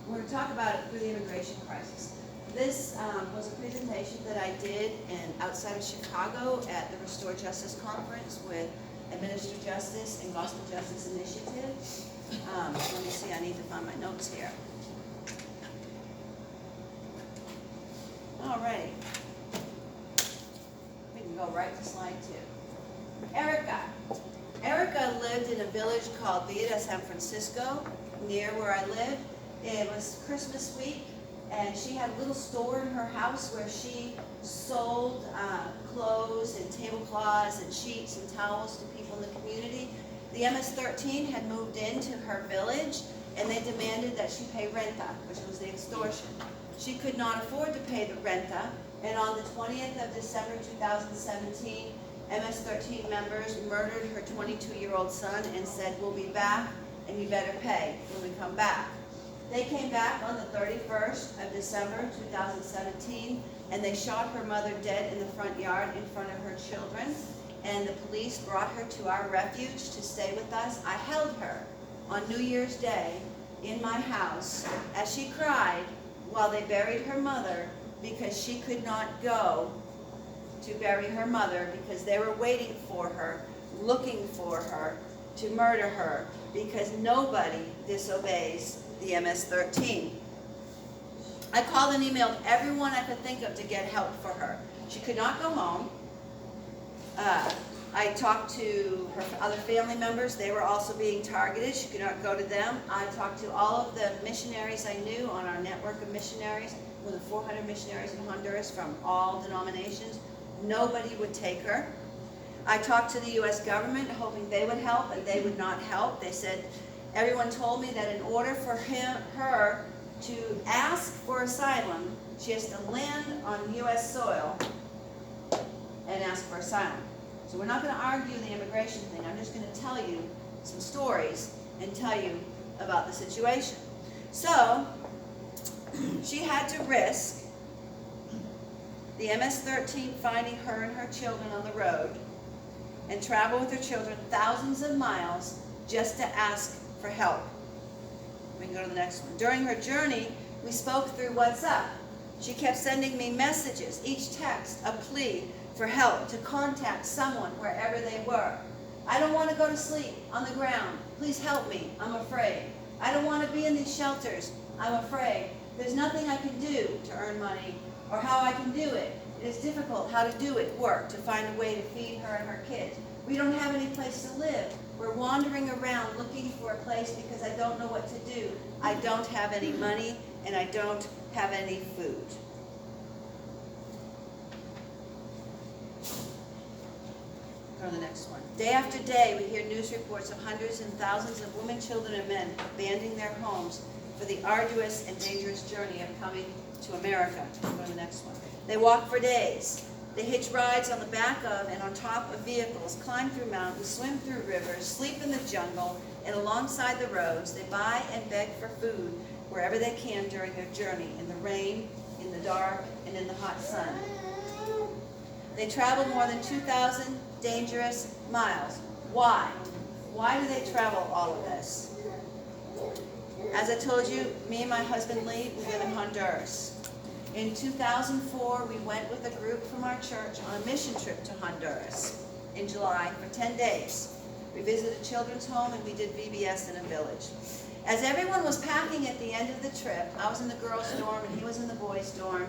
We're going to talk about it through the immigration crisis. This was a presentation that I did outside of Chicago at the Restore Justice Conference with Administer Justice and Gospel Justice Initiative. Let me see, I need to find my notes here. All right. We can go right to slide 2. Erica. Erica lived in a village called Villa San Francisco, near where I live. It was Christmas week, and she had a little store in her house where she sold clothes and tablecloths and sheets and towels to people in the community. The MS-13 had moved into her village, and they demanded that she pay renta, which was the extortion. She could not afford to pay the renta, and on the 20th of December 2017, MS-13 members murdered her 22-year-old son and said, "We'll be back, and you better pay when we come back." They came back on the 31st of December 2017, and they shot her mother dead in the front yard in front of her children, and the police brought her to our refuge to stay with us. I held her on New Year's Day in my house as she cried while they buried her mother, because she could not go to bury her mother because they were waiting for her, looking for her, to murder her, because nobody disobeys the MS-13. I called and emailed everyone I could think of to get help for her. She could not go home. I talked to her other family members. They were also being targeted. She could not go to them. I talked to all of the missionaries I knew on our network of missionaries, more than 400 missionaries in Honduras from all denominations. Nobody would take her. I talked to the U.S. government hoping they would help, and they would not help. They said, everyone told me that in order for her to ask for asylum, she has to land on U.S. soil and ask for asylum. So we're not going to argue the immigration thing. I'm just going to tell you some stories and tell you about the situation. So she had to risk the MS-13 finding her and her children on the road and travel with her children thousands of miles just to ask for help. We can go to the next one. During her journey, we spoke through WhatsApp. She kept sending me messages, each text a plea for help, to contact someone wherever they were. I don't want to go to sleep on the ground. Please help me. I'm afraid. I don't want to be in these shelters. I'm afraid. There's nothing I can do to earn money or how I can do it. It is difficult how to do it, work, to find a way to feed her and her kids. We don't have any place to live. We're wandering around looking for a place because I don't know what to do. I don't have any money and I don't have any food. Go to the next one. Day after day, we hear news reports of hundreds and thousands of women, children, and men abandoning their homes for the arduous and dangerous journey of coming to America. Go to the next one. They walk for days. They hitch rides on the back of and on top of vehicles, climb through mountains, swim through rivers, sleep in the jungle, and alongside the roads. They buy and beg for food wherever they can during their journey, in the rain, in the dark, and in the hot sun. They travel more than 2,000 dangerous miles. Why? Why do they travel all of this? As I told you, me and my husband Lee, we live in Honduras. In 2004, we went with a group from our church on a mission trip to Honduras in July for 10 days. We visited a children's home and we did VBS in a village. As everyone was packing at the end of the trip, I was in the girls' dorm and he was in the boys' dorm.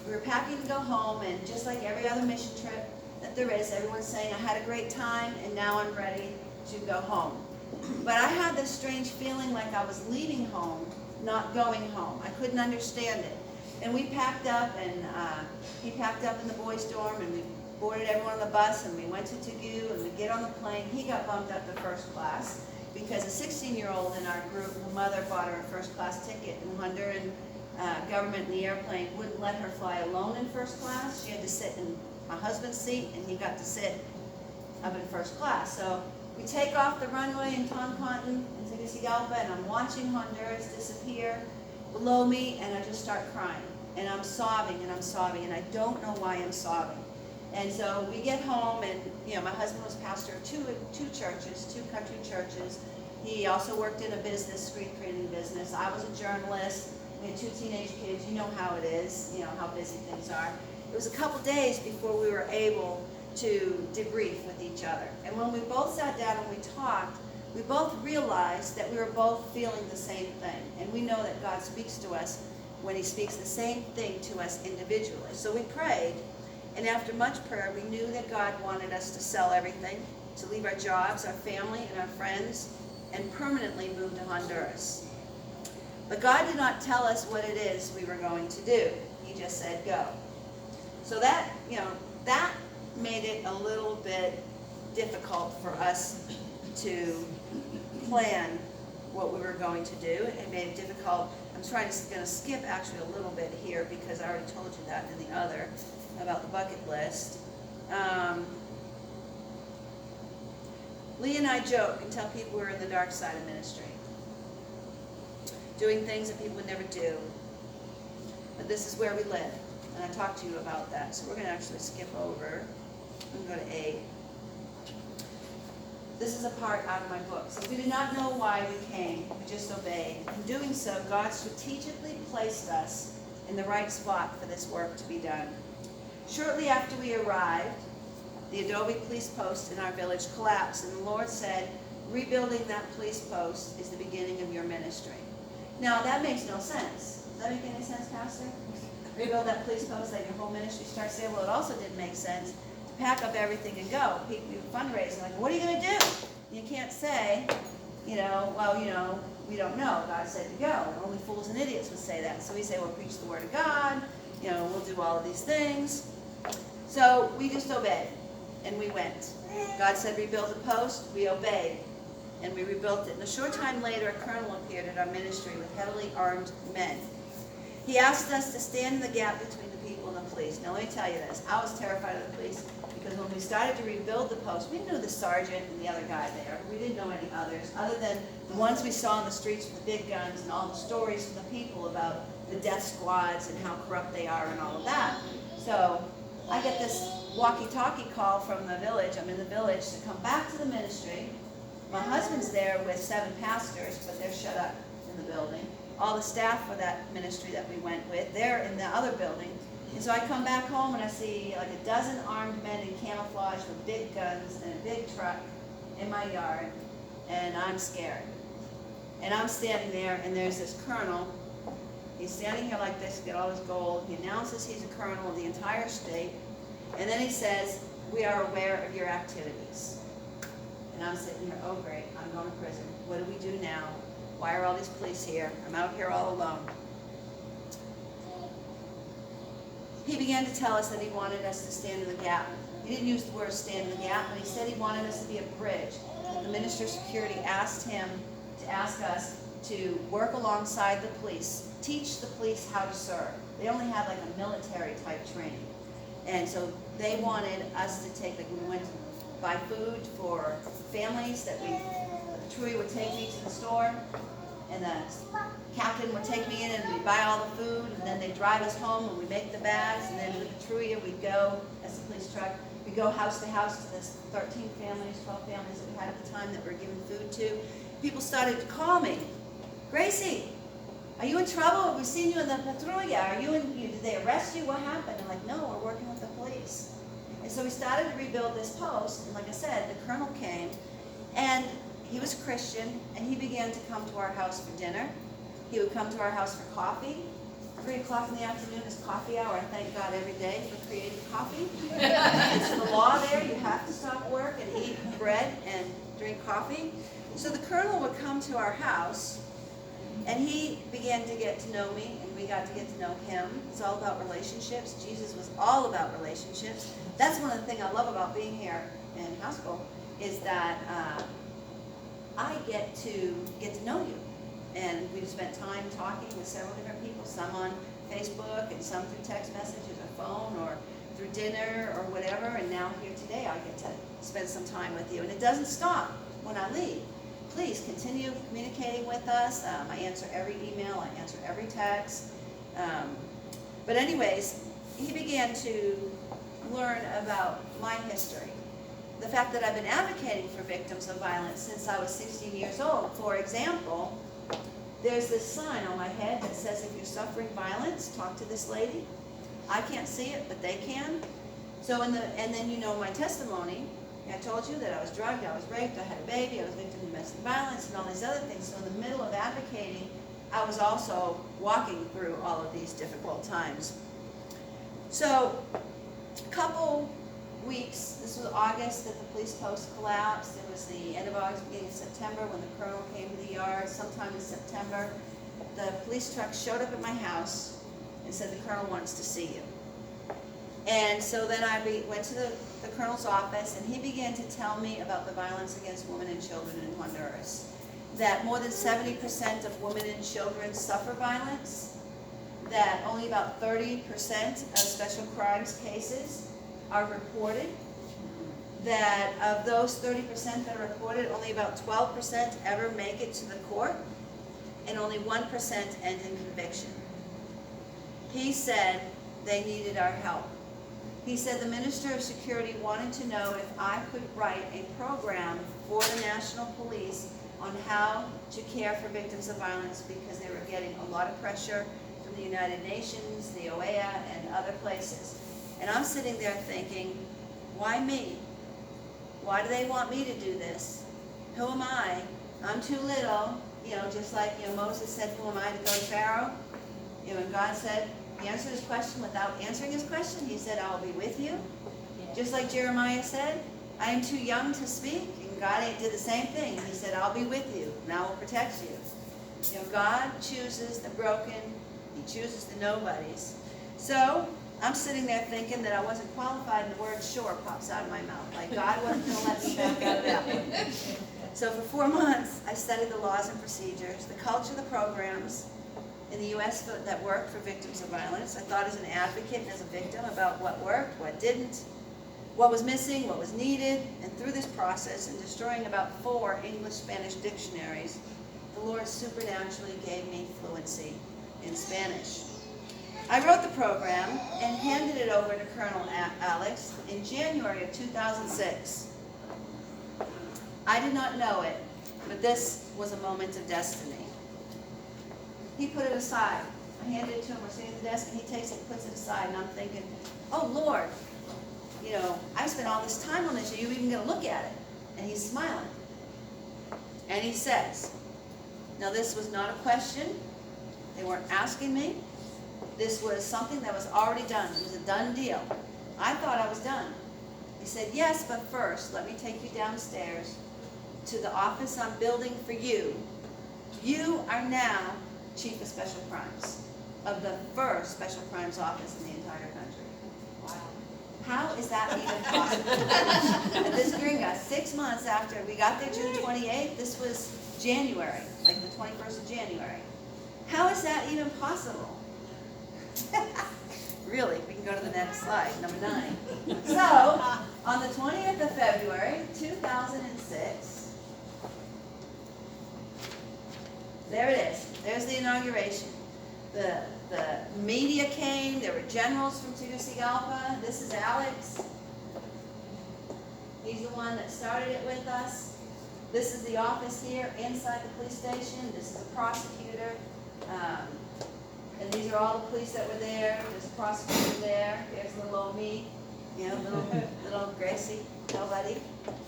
We were packing to go home, and just like every other mission trip that there is, everyone's saying, I had a great time and now I'm ready to go home. But I had this strange feeling like I was leaving home, not going home. I couldn't understand it. And we packed up, and he packed up in the boys' dorm, and we boarded everyone on the bus, and we went to Tagu, and we get on the plane. He got bumped up to first class because a 16-year-old in our group, her mother bought her a first-class ticket, and Honduran government in the airplane wouldn't let her fly alone in first class. She had to sit in my husband's seat, and he got to sit up in first class. So we take off the runway in Toncontin and Tegucigalpa, and I'm watching Honduras disappear below me, and I just start crying. And I'm sobbing, and and I don't know why I'm sobbing. And so we get home, and my husband was pastor of two churches, two country churches. He also worked in a business, screen printing business. I was a journalist, We had 2 teenage kids. You know how it is, you know how busy things are. It was a couple days before we were able to debrief with each other. And when we both sat down and we talked, we both realized that we were both feeling the same thing. And we know that God speaks to us when he speaks the same thing to us individually. So we prayed, and after much prayer, we knew that God wanted us to sell everything, to leave our jobs, our family, and our friends, and permanently move to Honduras. But God did not tell us what it is we were going to do. He just said, go. So that, that made it a little bit difficult for us to plan what we were going to do. It made it difficult. I'm going to skip actually a little bit here because I already told you that in the other about the bucket list. Lee and I joke and tell people we're in the dark side of ministry, doing things that people would never do. But this is where we live, and I talked to you about that. So we're going to actually skip over and go to 8. This is a part out of my book. So we did not know why we came. We just obeyed. In doing so, God strategically placed us in the right spot for this work to be done. Shortly after we arrived, the adobe police post in our village collapsed, and the Lord said, rebuilding that police post is the beginning of your ministry. Now, that makes no sense. Does that make any sense, Pastor? Rebuild that police post, that your whole ministry starts there? Well, it also didn't make sense to pack up everything and go. People do fundraising, like, what are you going to do? You can't say, well, we don't know. God said to go. Only fools and idiots would say that. So we say, well, preach the word of God. We'll do all of these things. So we just obeyed, and we went. God said rebuild the post. We obeyed, and we rebuilt it. And a short time later, a colonel appeared at our ministry with heavily armed men. He asked us to stand in the gap between the people and the police. Now, let me tell you this. I was terrified of the police because when we started to rebuild the post, we knew the sergeant and the other guy there. We didn't know any others, other than the ones we saw in the streets with the big guns and all the stories from the people about the death squads and how corrupt they are and all of that. So I get this walkie-talkie call from the village. I'm in the village to come back to the ministry. My husband's there with 7 pastors, but they're shut up in the building. All the staff for that ministry that we went with, they're in the other building. And so I come back home and I see like a dozen armed men in camouflage with big guns and a big truck in my yard, and I'm scared. And I'm standing there, and there's this colonel. He's standing here like this, get all his gold. He announces he's a colonel of the entire state, and then he says, we are aware of your activities. And I'm sitting here, oh great, I'm going to prison. What do we do now? Why are all these police here? I'm out here all alone. He began to tell us that he wanted us to stand in the gap. He didn't use the word stand in the gap, but he said he wanted us to be a bridge. That the Minister of Security asked him to ask us to work alongside the police, teach the police how to serve. They only had like a military type training. And so they wanted us to take, like we went to buy food for families that Troy would take me to the store, and the captain would take me in and we'd buy all the food, and then they'd drive us home and we'd make the bags, and then with Truya we'd go, as the police truck, we'd go house to house to this 13 families, 12 families that we had at the time that we were giving food to. People started to call me, Gracie, are you in trouble? We've seen you in the patrulla. Did they arrest you? What happened? I'm like, no, we're working with the police. And so we started to rebuild this post, and like I said, the colonel came, and he was a Christian, and he began to come to our house for dinner. He would come to our house for coffee. 3 o'clock in the afternoon is coffee hour. I thank God every day for creating coffee. It's the law there. You have to stop work and eat bread and drink coffee. So the colonel would come to our house, and he began to get to know me, and we got to get to know him. It's all about relationships. Jesus was all about relationships. That's one of the things I love about being here in Haskell, is that I get to know you. And we've spent time talking with several different people, some on Facebook and some through text messages or phone or through dinner or whatever. And now here today I get to spend some time with you. And it doesn't stop when I leave. Please continue communicating with us. I answer every email. I answer every text. But anyways, he began to learn about my history. The fact that I've been advocating for victims of violence since I was 16 years old. For example, there's this sign on my head that says, if you're suffering violence, talk to this lady. I can't see it, but they can. So and then you know my testimony. I told you that I was drugged, I was raped, I had a baby, I was victim of domestic violence, and all these other things. So in the middle of advocating, I was also walking through all of these difficult times. So a couple weeks, this was August that the police post collapsed. It was the end of August, beginning of September when the colonel came to the yard. Sometime in September, the police truck showed up at my house and said, the colonel wants to see you. And so then I went to the colonel's office, and he began to tell me about the violence against women and children in Honduras. That more than 70% of women and children suffer violence, that only about 30% of special crimes cases are reported, that of those 30% that are reported, only about 12% ever make it to the court, and only 1% end in conviction. He said they needed our help. He said the Minister of Security wanted to know if I could write a program for the National Police on how to care for victims of violence, because they were getting a lot of pressure from the United Nations, the OEA, and other places. And I'm sitting there thinking, why me? Why do they want me to do this? Who am I? I'm too little. Just like Moses said, who am I to go to Pharaoh? And God said, he answered his question without answering his question. He said, I will be with you. Yeah. Just like Jeremiah said, I am too young to speak. And God did the same thing. He said, I'll be with you, and I will protect you. God chooses the broken. He chooses the nobodies. So I'm sitting there thinking that I wasn't qualified, and the word sure pops out of my mouth. Like God wasn't going to let me back out of that one. So for 4 months, I studied the laws and procedures, the culture, the programs in the U.S. that worked for victims of violence. I thought as an advocate and as a victim about what worked, what didn't, what was missing, what was needed. And through this process, and destroying about 4 English-Spanish dictionaries, the Lord supernaturally gave me fluency in Spanish. I wrote the program and handed it over to Colonel Alex in January of 2006. I did not know it, but this was a moment of destiny. He put it aside. I handed it to him. We're sitting at the desk, and he takes it and puts it aside. And I'm thinking, oh, Lord, I spent all this time on this. Are you even going to look at it? And he's smiling. And he says, now this was not a question. They weren't asking me. This was something that was already done. It was a done deal. I thought I was done. He said, yes, but first, let me take you downstairs to the office I'm building for you. You are now Chief of Special Crimes of the first Special Crimes office in the entire country. Wow. How is that even possible? And this gringa, 6 months after, we got there June 28th, this was January, like the 21st of January. How is that even possible? Really, we can go to the next slide, number 9. So, on the 20th of February, 2006, there it is. There's the inauguration. The media came. There were generals from Tegucigalpa. This is Alex. He's the one that started it with us. This is the office here inside the police station. This is a prosecutor. And these are all the police that were there. There's a prosecutor there. There's little old me. Little Gracie, nobody,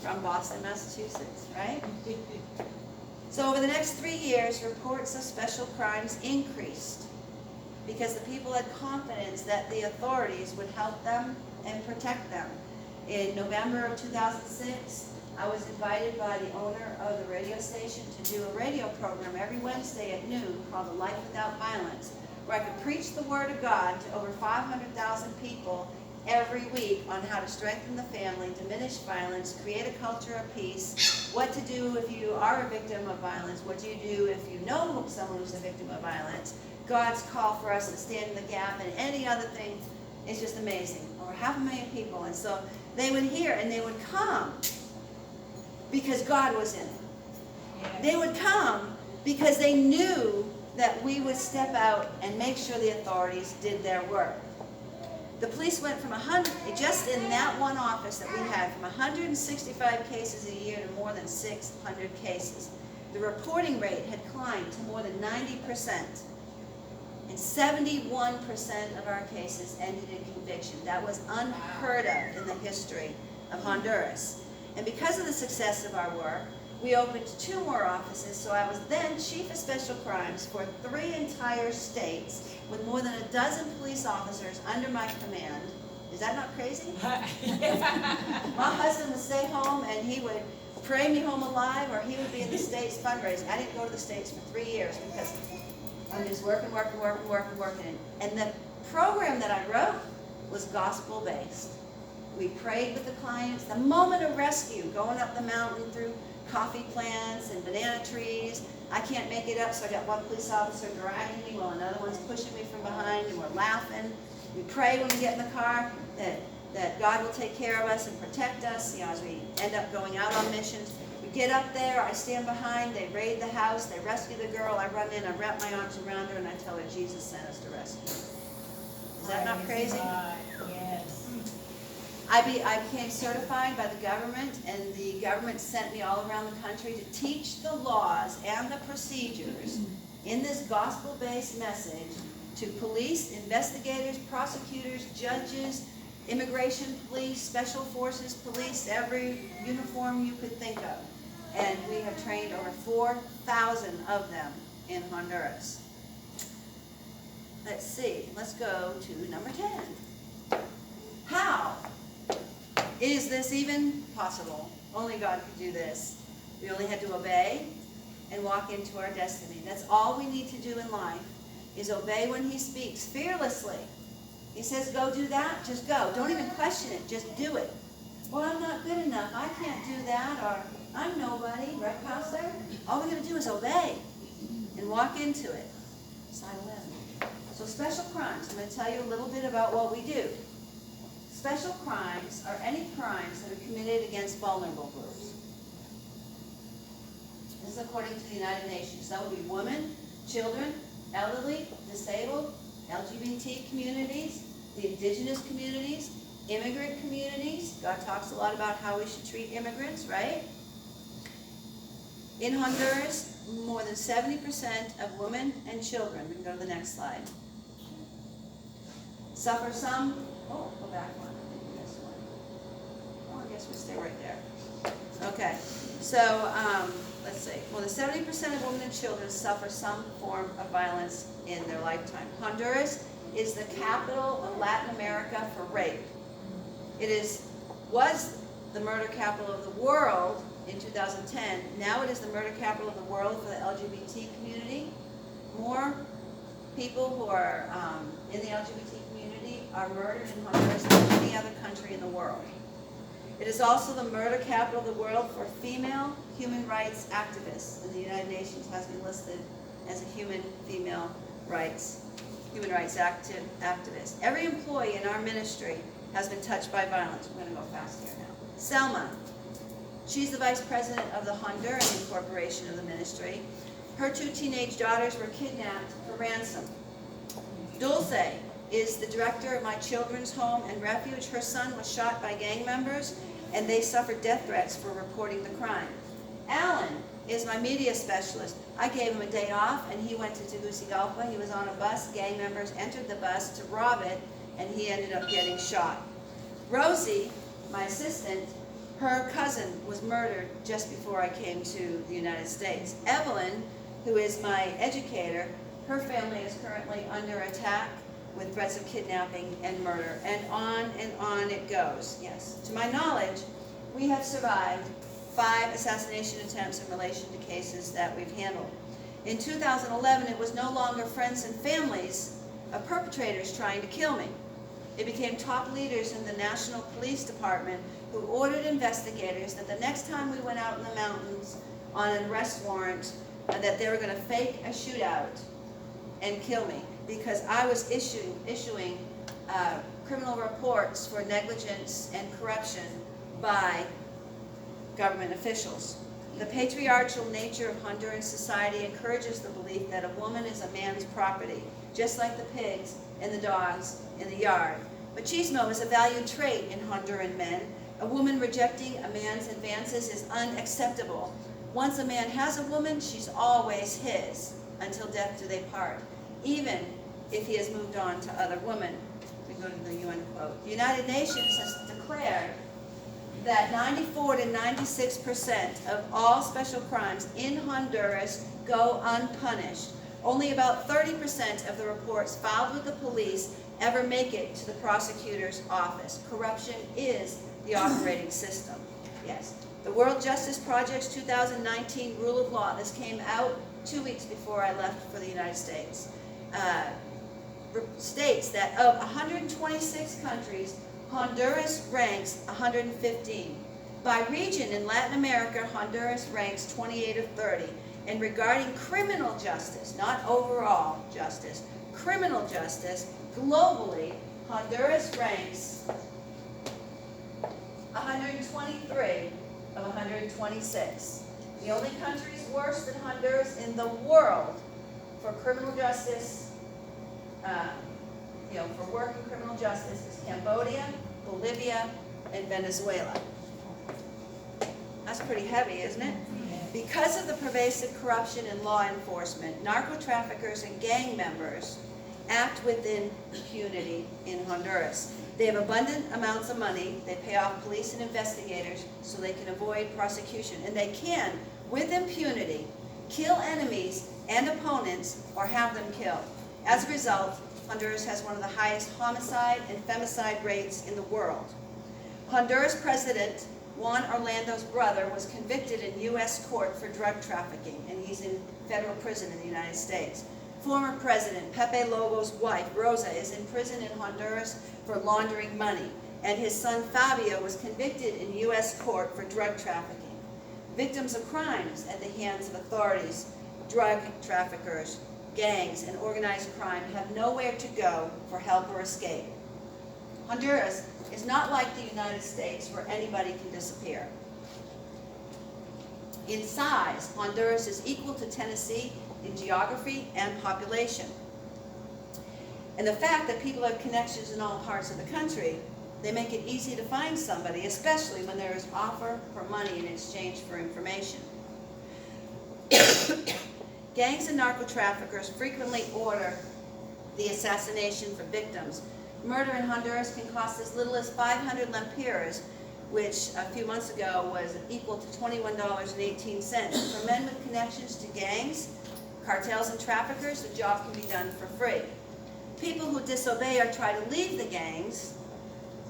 from Boston, Massachusetts, right? So over the next 3 years, reports of special crimes increased because the people had confidence that the authorities would help them and protect them. In November of 2006, I was invited by the owner of the radio station to do a radio program every Wednesday at noon called The Life Without Violence, where I could preach the Word of God to over 500,000 people every week on how to strengthen the family, diminish violence, create a culture of peace, what to do if you are a victim of violence, what do you do if you know someone who's a victim of violence, God's call for us to stand in the gap, and any other thing. Is just amazing. Over 500,000 people. And so they would hear and they would come because God was in it. Yeah. They would come because they knew that we would step out and make sure the authorities did their work. The police went from 100, just in that one office that we had, from 165 cases a year to more than 600 cases. the reporting rate had climbed to more than 90%. And 71% of our cases ended in conviction. That was unheard of in the history of Honduras. And because of the success of our work, we opened 2 more offices, so I was then Chief of Special Crimes for 3 entire states with more than 12 police officers under my command. Is that not crazy? My husband would stay home and he would pray me home alive, or he would be in the States fundraising. I didn't go to the States for 3 years because I'm just working. And the program that I wrote was gospel-based. We prayed with the clients. The moment of rescue, going up the mountain through coffee plants and banana trees. I can't make it up, so I got one police officer dragging me while another one's pushing me from behind, and we're laughing. We pray when we get in the car that God will take care of us and protect us, as we end up going out on missions. We get up there, I stand behind, they raid the house, they rescue the girl, I run in, I wrap my arms around her, and I tell her Jesus sent us to rescue her. Is that not crazy? Yes. I became certified by the government, and the government sent me all around the country to teach the laws and the procedures in this gospel-based message to police, investigators, prosecutors, judges, immigration police, special forces police, every uniform you could think of. And we have trained over 4,000 of them in Honduras. Let's see, let's go to number 10. How is this even possible? Only God could do this. We only had to obey and walk into our destiny. That's all we need to do in life, is obey when He speaks fearlessly. He says, go do that, just go. Don't even question it, just do it. Well, I'm not good enough, I can't do that, or I'm nobody, right, Counselor? All we're going to do is obey and walk into it. Slide 11. So special crimes, I'm going to tell you a little bit about what we do. Special crimes are any crimes that are committed against vulnerable groups. This is according to the United Nations. That would be women, children, elderly, disabled, LGBT communities, the indigenous communities, immigrant communities. God talks a lot about how we should treat immigrants, right? In Honduras, more than 70% of women and children, we can go to the next slide, suffer some, go back one. I guess we stay right there. Okay, so let's see. More than 70% of women and children suffer some form of violence in their lifetime. Honduras is the capital of Latin America for rape. It was the murder capital of the world in 2010. Now it is the murder capital of the world for the LGBT community. More people who are in the LGBT community are murdered in Honduras than any other country in the world. It is also the murder capital of the world for female human rights activists, and the United Nations has been listed as a human rights activist. Every employee in our ministry has been touched by violence. We're going to go fast here now. Selma, she's the vice president of the Honduran incorporation of the ministry. Her 2 teenage daughters were kidnapped for ransom. Dulce is the director of my children's home and refuge. Her son was shot by gang members, and they suffered death threats for reporting the crime. Alan is my media specialist. I gave him a day off, and he went to Tegucigalpa. He was on a bus. Gang members entered the bus to rob it, and he ended up getting shot. Rosie, my assistant, her cousin was murdered just before I came to the United States. Evelyn, who is my educator, her family is currently under attack with threats of kidnapping and murder, and on it goes. Yes, to my knowledge, we have survived 5 assassination attempts in relation to cases that we've handled. In 2011, it was no longer friends and families of perpetrators trying to kill me. It became top leaders in the National Police Department who ordered investigators that the next time we went out in the mountains on an arrest warrant, that they were going to fake a shootout and kill me, because I was issuing criminal reports for negligence and corruption by government officials. The patriarchal nature of Honduran society encourages the belief that a woman is a man's property, just like the pigs and the dogs in the yard. Machismo is a valued trait in Honduran men. A woman rejecting a man's advances is unacceptable. Once a man has a woman, she's always his, until death do they part, even if he has moved on to other women. We go to the UN quote. The United Nations has declared that 94 to 96% of all special crimes in Honduras go unpunished. Only about 30% of the reports filed with the police ever make it to the prosecutor's office. Corruption is the operating system. Yes. The World Justice Project's 2019 Rule of Law, this came out 2 weeks before I left for the United States, states that of 126 countries, Honduras ranks 115. By region in Latin America, Honduras ranks 28 of 30. And regarding criminal justice, not overall justice, criminal justice, globally, Honduras ranks 123 of 126. The only countries worse than Honduras in the world for criminal justice, for work in criminal justice is Cambodia, Bolivia, and Venezuela. That's pretty heavy, isn't it? Because of the pervasive corruption in law enforcement, narco-traffickers and gang members act within impunity in Honduras. They have abundant amounts of money. They pay off police and investigators so they can avoid prosecution. And they can, with impunity, kill enemies and opponents or have them killed. As a result, Honduras has one of the highest homicide and femicide rates in the world. Honduras President Juan Orlando's brother was convicted in U.S. court for drug trafficking, and he's in federal prison in the United States. Former President Pepe Lobo's wife, Rosa, is in prison in Honduras for laundering money, and his son Fabio was convicted in U.S. court for drug trafficking. Victims of crimes at the hands of authorities, drug traffickers, gangs, and organized crime have nowhere to go for help or escape. Honduras is not like the United States where anybody can disappear. In size, Honduras is equal to Tennessee in geography and population. And the fact that people have connections in all parts of the country, they make it easy to find somebody, especially when there is offer for money in exchange for information. Gangs and narco-traffickers frequently order the assassination for victims. Murder in Honduras can cost as little as 500 lempiras, which a few months ago was equal to $21.18. For men with connections to gangs, cartels, and traffickers, the job can be done for free. People who disobey or try to leave the gangs,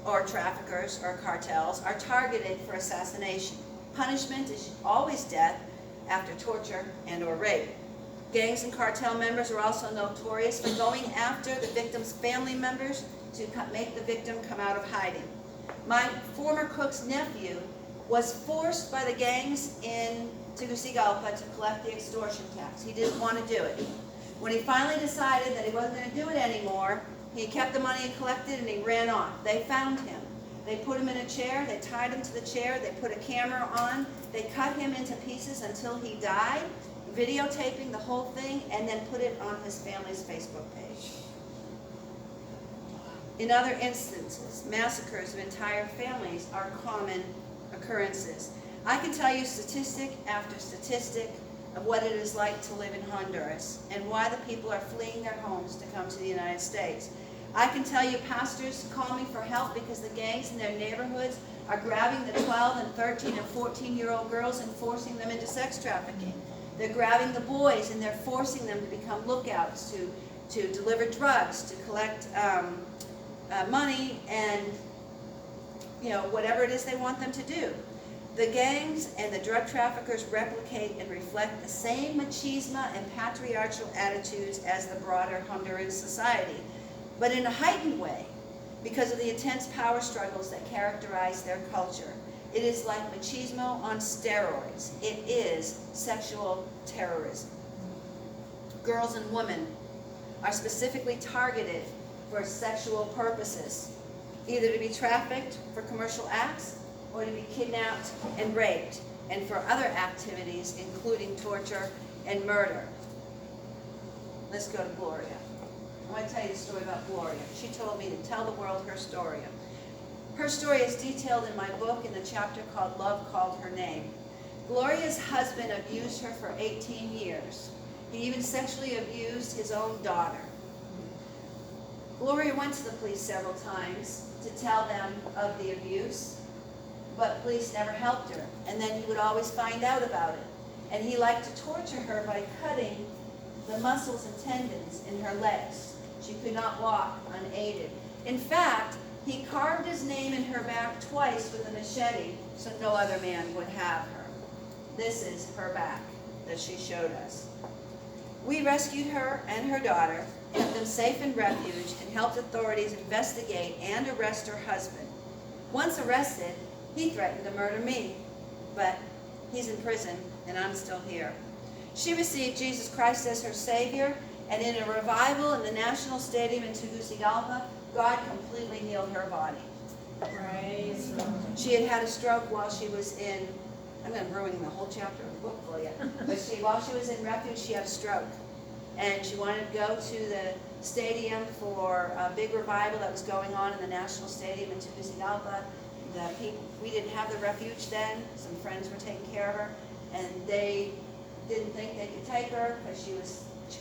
or traffickers, or cartels, are targeted for assassination. Punishment is always death after torture and or rape. Gangs and cartel members are also notorious for going after the victim's family members to make the victim come out of hiding. My former cook's nephew was forced by the gangs in Tegucigalpa to collect the extortion tax. He didn't want to do it. When he finally decided that he wasn't going to do it anymore, he kept the money he collected and he ran off. They found him. They put him in a chair, they tied him to the chair, they put a camera on, they cut him into pieces until he died, videotaping the whole thing, and then put it on his family's Facebook page. In other instances, massacres of entire families are common occurrences. I can tell you statistic after statistic of what it is like to live in Honduras and why the people are fleeing their homes to come to the United States. I can tell you pastors call me for help because the gangs in their neighborhoods are grabbing the 12 and 13 and 14-year-old girls and forcing them into sex trafficking. They're grabbing the boys and they're forcing them to become lookouts, to deliver drugs, to collect money and whatever it is they want them to do. The gangs and the drug traffickers replicate and reflect the same machismo and patriarchal attitudes as the broader Honduran society, but in a heightened way because of the intense power struggles that characterize their culture. It is like machismo on steroids. It is sexual terrorism. Girls and women are specifically targeted for sexual purposes, either to be trafficked for commercial acts or to be kidnapped and raped, and for other activities including torture and murder. Let's go to Gloria. I want to tell you the story about Gloria. She told me to tell the world her story. Her story is detailed in my book in the chapter called Love Called Her Name. Gloria's husband abused her for 18 years. He even sexually abused his own daughter. Gloria went to the police several times to tell them of the abuse, but police never helped her. And then he would always find out about it. And he liked to torture her by cutting the muscles and tendons in her legs. She could not walk unaided. In fact, he carved his name in her back twice with a machete so no other man would have her. This is her back that she showed us. We rescued her and her daughter, kept them safe in refuge, and helped authorities investigate and arrest her husband. Once arrested, he threatened to murder me, but he's in prison and I'm still here. She received Jesus Christ as her Savior, and in a revival in the National Stadium in Tegucigalpa, God completely healed her body. Praise God. She had had a stroke while she was in, I'm going to ruin the whole chapter of the book for you, but while she was in refuge, she had a stroke. And she wanted to go to the stadium for a big revival that was going on in the National Stadium in Tegucigalpa. We didn't have the refuge then. Some friends were taking care of her, and they didn't think they could take her because she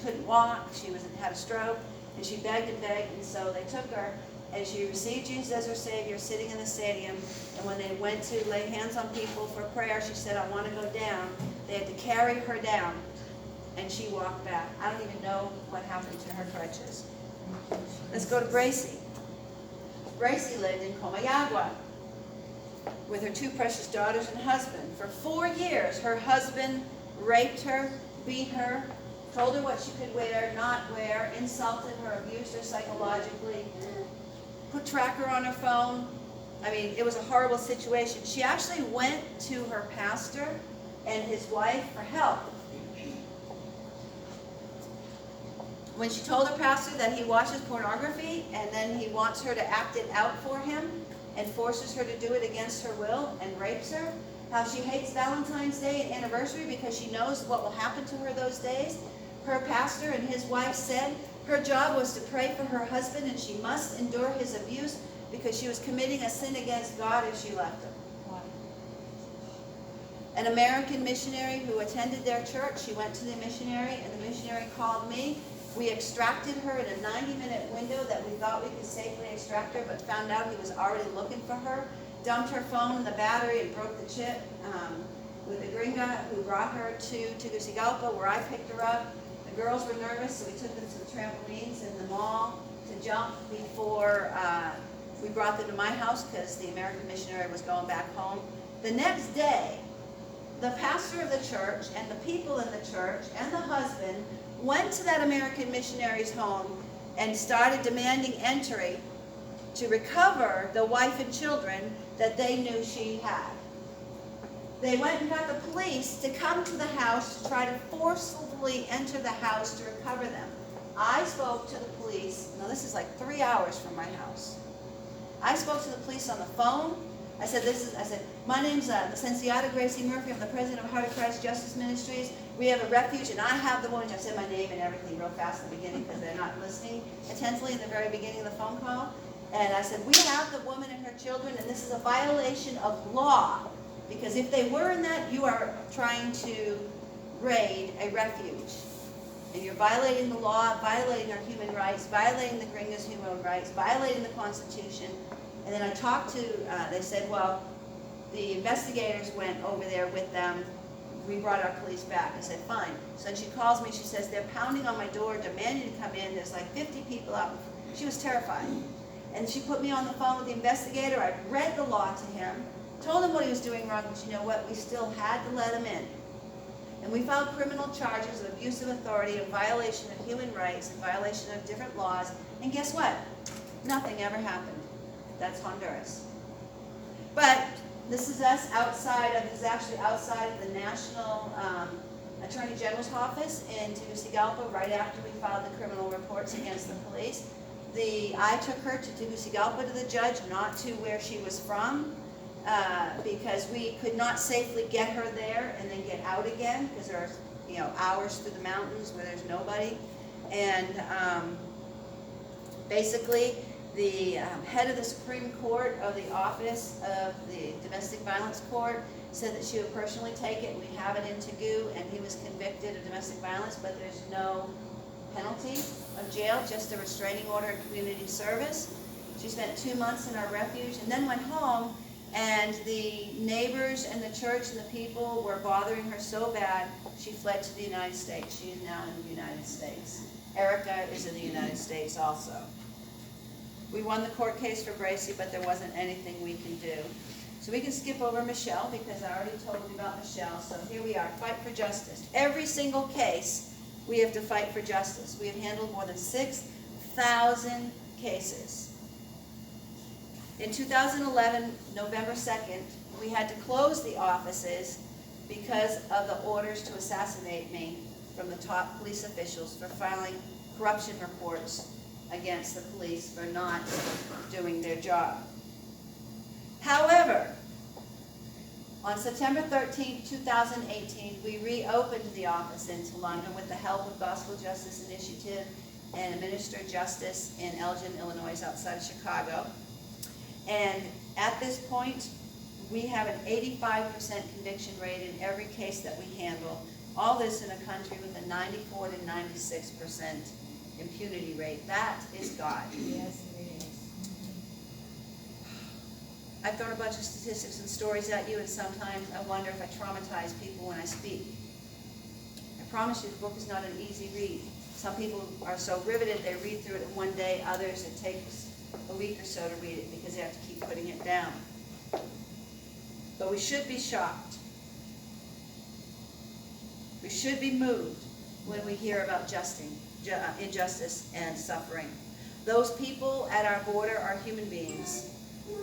couldn't walk. She had a stroke, and she begged, and so they took her, and she received Jesus as her Savior sitting in the stadium. And when they went to lay hands on people for prayer, she said, "I want to go down." They had to carry her down, and she walked back. I don't even know what happened to her crutches. Let's go to Gracie. Gracie lived in Comayagua with her two precious daughters and husband. For 4 years, her husband raped her, beat her, told her what she could wear, not wear, insulted her, abused her psychologically, put tracker on her phone. I mean, it was a horrible situation. She actually went to her pastor and his wife for help. When she told her pastor that he watches pornography and then he wants her to act it out for him and forces her to do it against her will and rapes her, how she hates Valentine's Day and anniversary because she knows what will happen to her those days, her pastor and his wife said her job was to pray for her husband and she must endure his abuse because she was committing a sin against God if she left him. An American missionary who attended their church, she went to the missionary and the missionary called me. We extracted her in a 90-minute window that we thought we could safely extract her, but found out he was already looking for her. Dumped her phone and the battery and broke the chip with a gringa who brought her to Tegucigalpa where I picked her up. The girls were nervous, so we took them to the trampolines in the mall to jump before we brought them to my house because the American missionary was going back home. The next day, the pastor of the church and the people in the church and the husband went to that American missionary's home and started demanding entry to recover the wife and children that they knew she had. They went and got the police to come to the house to try to forcibly enter the house to recover them. I spoke to the police. Now this is like 3 hours from my house. I spoke to the police on the phone. I said, my name's Licenciada Gracie Murphy. I'm the president of Heart of Christ Justice Ministries. We have a refuge, and I have the woman. I said my name and everything real fast in the beginning because they're not listening attentively in the very beginning of the phone call. And I said, we have the woman and her children, and this is a violation of law. Because if they were in that, you are trying to raid a refuge. And you're violating the law, violating our human rights, violating the Gringa's human rights, violating the Constitution. And then I talked to, they said, well, the investigators went over there with them. We brought our police back. I said, fine. So then she calls me. She says, they're pounding on my door, demanding to come in. There's like 50 people out. She was terrified. And she put me on the phone with the investigator. I read the law to him, told him what he was doing wrong, but you know what? We still had to let him in. And we filed criminal charges of abuse of authority and violation of human rights and violation of different laws. And guess what? Nothing ever happened. That's Honduras. But this is us outside of, this is actually outside of the National Attorney General's office in Tegucigalpa right after we filed the criminal reports against the police. I took her to Tegucigalpa to the judge, not to where she was from, because we could not safely get her there and then get out again because there are hours through the mountains where there's nobody. And basically, The head of the Supreme Court of the Office of the Domestic Violence Court said that she would personally take it. We have it in Tagoo, and he was convicted of domestic violence, but there's no penalty of jail, just a restraining order and community service. She spent 2 months in our refuge and then went home, and the neighbors and the church and the people were bothering her so bad, she fled to the United States. She is now in the United States. Erica is in the United States also. We won the court case for Gracie, but there wasn't anything we can do. So we can skip over Michelle, because I already told you about Michelle. So here we are, fight for justice. Every single case, we have to fight for justice. We have handled more than 6,000 cases. In 2011, November 2nd, we had to close the offices because of the orders to assassinate me from the top police officials for filing corruption reports against the police for not doing their job. However, on September 13, 2018, we reopened the office in London with the help of Gospel Justice Initiative and Administer Justice in Elgin, Illinois, outside of Chicago. And at this point, we have an 85% conviction rate in every case that we handle. All this in a country with a 94 to 96% impunity rate. That is God. Yes, it is. I've thrown a bunch of statistics and stories at you, and sometimes I wonder if I traumatize people when I speak. I promise you the book is not an easy read. Some people are so riveted they read through it in one day. Others, it takes a week or so to read it because they have to keep putting it down. But we should be shocked. We should be moved when we hear about injustice and suffering. Those people at our border are human beings.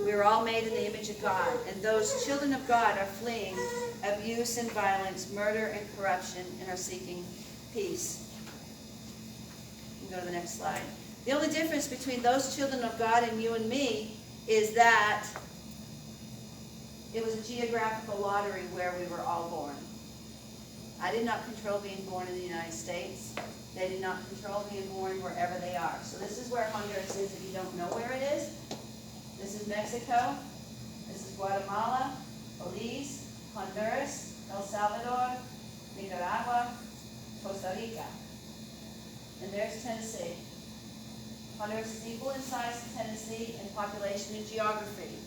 We are all made in the image of God, and those children of God are fleeing abuse and violence, murder and corruption, and are seeking peace. You can go to the next slide. The only difference between those children of God and you and me is that it was a geographical lottery where we were all born. I did not control being born in the United States. They did not control being born wherever they are. So this is where Honduras is if you don't know where it is. This is Mexico. This is Guatemala, Belize, Honduras, El Salvador, Nicaragua, Costa Rica. And there's Tennessee. Honduras is equal in size to Tennessee in population and geography.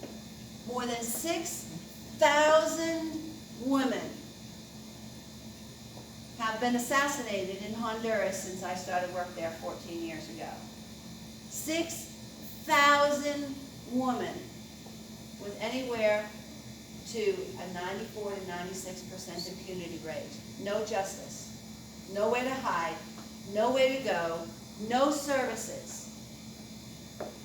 More than 6,000 women have been assassinated in Honduras since I started work there 14 years ago. 6,000 women with anywhere to a 94 to 96% impunity rate. No justice, nowhere to hide, nowhere to go, no services.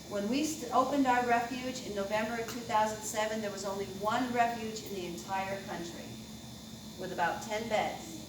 When we opened our refuge in November of 2007, there was only one refuge in the entire country with about 10 beds.